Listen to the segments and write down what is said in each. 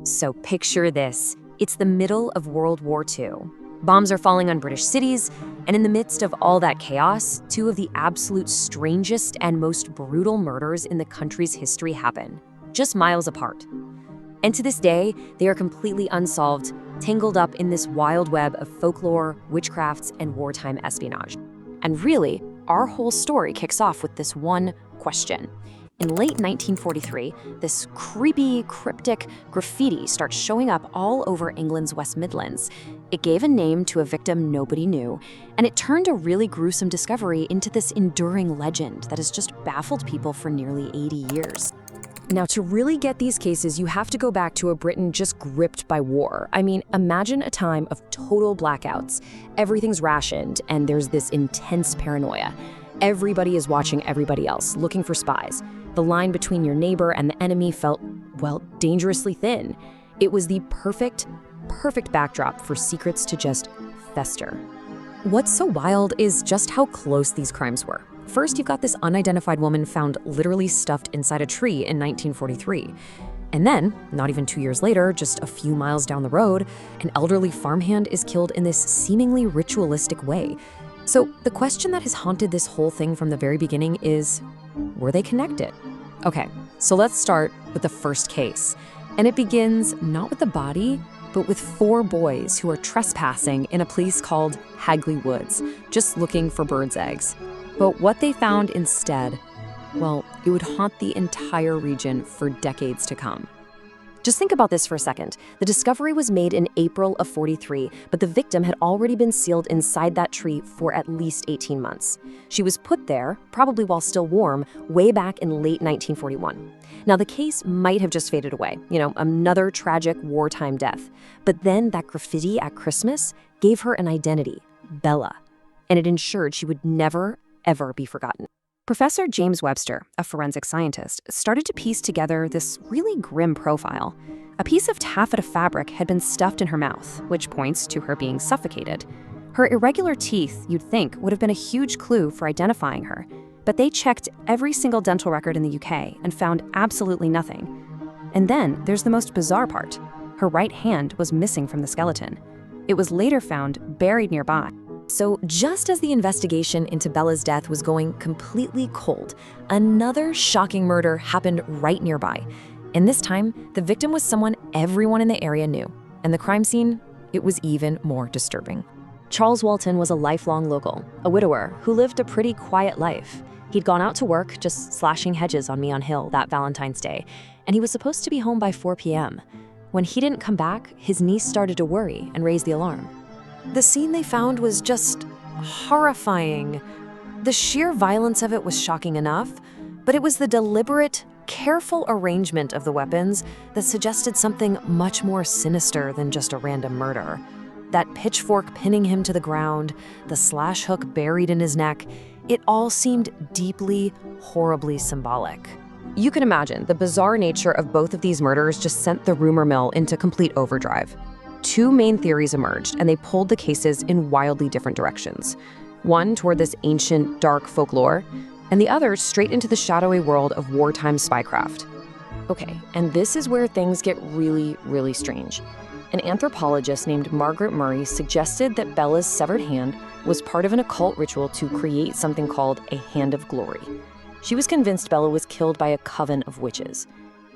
So picture this. It's the middle of World War II. Bombs are falling on British cities, and in the midst of all that chaos, two of the absolute strangest and most brutal murders in the country's history happen, just miles apart. And to this day, they are completely unsolved, tangled up in this wild web of folklore, witchcrafts, and wartime espionage. And really, our whole story kicks off with this one question. In late 1943, this creepy, cryptic graffiti starts showing up all over England's West Midlands. It gave a name to a victim nobody knew, and it turned a really gruesome discovery into this enduring legend that has just baffled people for nearly 80 years. Now, to really get these cases, you have to go back to a Britain just gripped by war. I mean, imagine a time of total blackouts. Everything's rationed, and there's this intense paranoia. Everybody is watching everybody else, looking for spies. The line between your neighbor and the enemy felt, well, dangerously thin. It was the perfect backdrop for secrets to just fester. What's so wild is just how close these crimes were. First, you've got this unidentified woman found literally stuffed inside a tree in 1943. And then, not even 2 years later, just a few miles down the road, an elderly farmhand is killed in this seemingly ritualistic way. So the question that has haunted this whole thing from the very beginning is, were they connected? Okay, so let's start with the first case. And it begins not with the body, but with 4 boys who are trespassing in a place called Hagley Woods, just looking for birds' eggs. But what they found instead, well, it would haunt the entire region for decades to come. Just think about this for a second. The discovery was made in April of 43, but the victim had already been sealed inside that tree for at least 18 months. She was put there, probably while still warm, way back in late 1941. Now, the case might have just faded away, another tragic wartime death. But then that graffiti at Christmas gave her an identity, Bella, and it ensured she would never, ever be forgotten. Professor James Webster, a forensic scientist, started to piece together this really grim profile. A piece of taffeta fabric had been stuffed in her mouth, which points to her being suffocated. Her irregular teeth, you'd think, would have been a huge clue for identifying her, but they checked every single dental record in the UK and found absolutely nothing. And then there's the most bizarre part. Her right hand was missing from the skeleton. It was later found buried nearby. So just as the investigation into Bella's death was going completely cold, another shocking murder happened right nearby. And this time, the victim was someone everyone in the area knew. And the crime scene, it was even more disturbing. Charles Walton was a lifelong local, a widower who lived a pretty quiet life. He'd gone out to work just slashing hedges on Meon Hill that Valentine's Day, and he was supposed to be home by 4 p.m. When he didn't come back, his niece started to worry and raise the alarm. The scene they found was just horrifying. The sheer violence of it was shocking enough, but it was the deliberate, careful arrangement of the weapons that suggested something much more sinister than just a random murder. That pitchfork pinning him to the ground, the slash hook buried in his neck, it all seemed deeply, horribly symbolic. You can imagine the bizarre nature of both of these murders just sent the rumor mill into complete overdrive. 2 main theories emerged, and they pulled the cases in wildly different directions. One toward this ancient, dark folklore, and the other straight into the shadowy world of wartime spycraft. Okay, and this is where things get really, really strange. An anthropologist named Margaret Murray suggested that Bella's severed hand was part of an occult ritual to create something called a Hand of Glory. She was convinced Bella was killed by a coven of witches.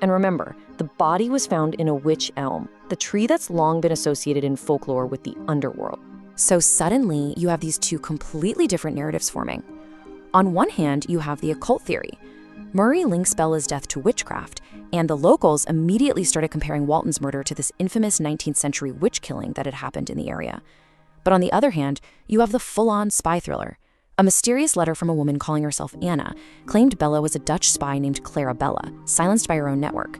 And remember, the body was found in a wych elm, the tree that's long been associated in folklore with the underworld. So suddenly, you have these 2 completely different narratives forming. On one hand, you have the occult theory. Murray links Bella's death to witchcraft, and the locals immediately started comparing Walton's murder to this infamous 19th century witch killing that had happened in the area. But on the other hand, you have the full-on spy thriller. A mysterious letter from a woman calling herself Anna claimed Bella was a Dutch spy named Clara Bella, silenced by her own network.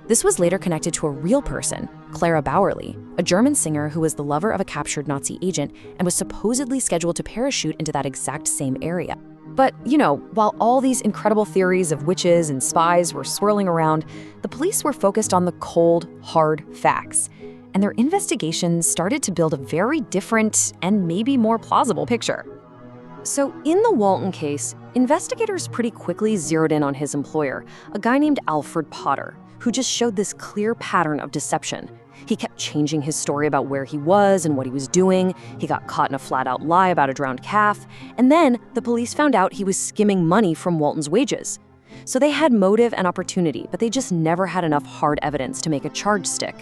This was later connected to a real person, Clara Bauerle, a German singer who was the lover of a captured Nazi agent and was supposedly scheduled to parachute into that exact same area. But, while all these incredible theories of witches and spies were swirling around, the police were focused on the cold, hard facts. And their investigations started to build a very different and maybe more plausible picture. So in the Walton case, investigators pretty quickly zeroed in on his employer, a guy named Alfred Potter, who just showed this clear pattern of deception. He kept changing his story about where he was and what he was doing. He got caught in a flat-out lie about a drowned calf. And then the police found out he was skimming money from Walton's wages. So they had motive and opportunity, but they just never had enough hard evidence to make a charge stick.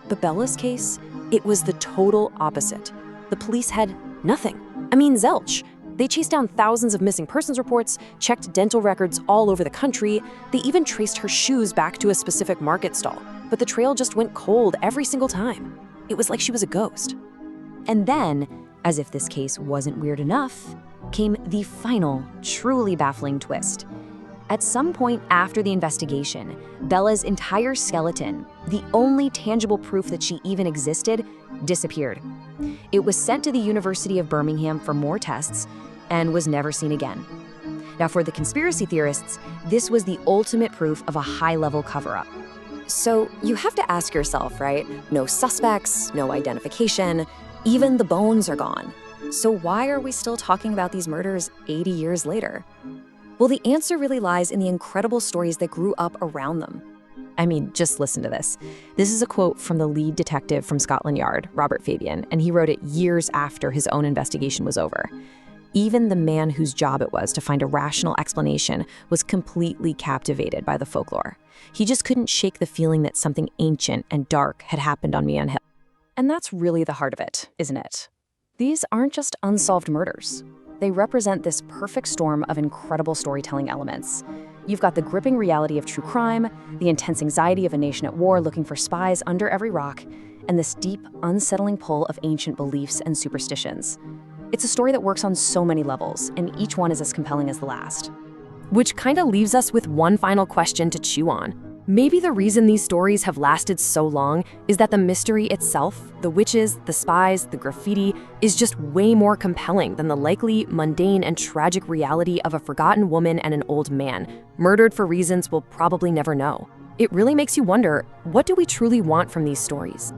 But Bella's case, it was the total opposite. The police had nothing. I mean, zilch. They chased down thousands of missing persons reports, checked dental records all over the country. They even traced her shoes back to a specific market stall. But the trail just went cold every single time. It was like she was a ghost. And then, as if this case wasn't weird enough, came the final, truly baffling twist. At some point after the investigation, Bella's entire skeleton, the only tangible proof that she even existed, disappeared. It was sent to the University of Birmingham for more tests and was never seen again. Now, for the conspiracy theorists, this was the ultimate proof of a high-level cover-up. So you have to ask yourself, right? No suspects, no identification, even the bones are gone. So why are we still talking about these murders 80 years later? Well, the answer really lies in the incredible stories that grew up around them. I mean, just listen to this. This is a quote from the lead detective from Scotland Yard, Robert Fabian, and he wrote it years after his own investigation was over. Even the man whose job it was to find a rational explanation was completely captivated by the folklore. He just couldn't shake the feeling that something ancient and dark had happened on Meon Hill. And that's really the heart of it, isn't it? These aren't just unsolved murders. They represent this perfect storm of incredible storytelling elements. You've got the gripping reality of true crime, the intense anxiety of a nation at war looking for spies under every rock, and this deep, unsettling pull of ancient beliefs and superstitions. It's a story that works on so many levels, and each one is as compelling as the last. Which kind of leaves us with one final question to chew on. Maybe the reason these stories have lasted so long is that the mystery itself, the witches, the spies, the graffiti, is just way more compelling than the likely, mundane, and tragic reality of a forgotten woman and an old man, murdered for reasons we'll probably never know. It really makes you wonder, what do we truly want from these stories?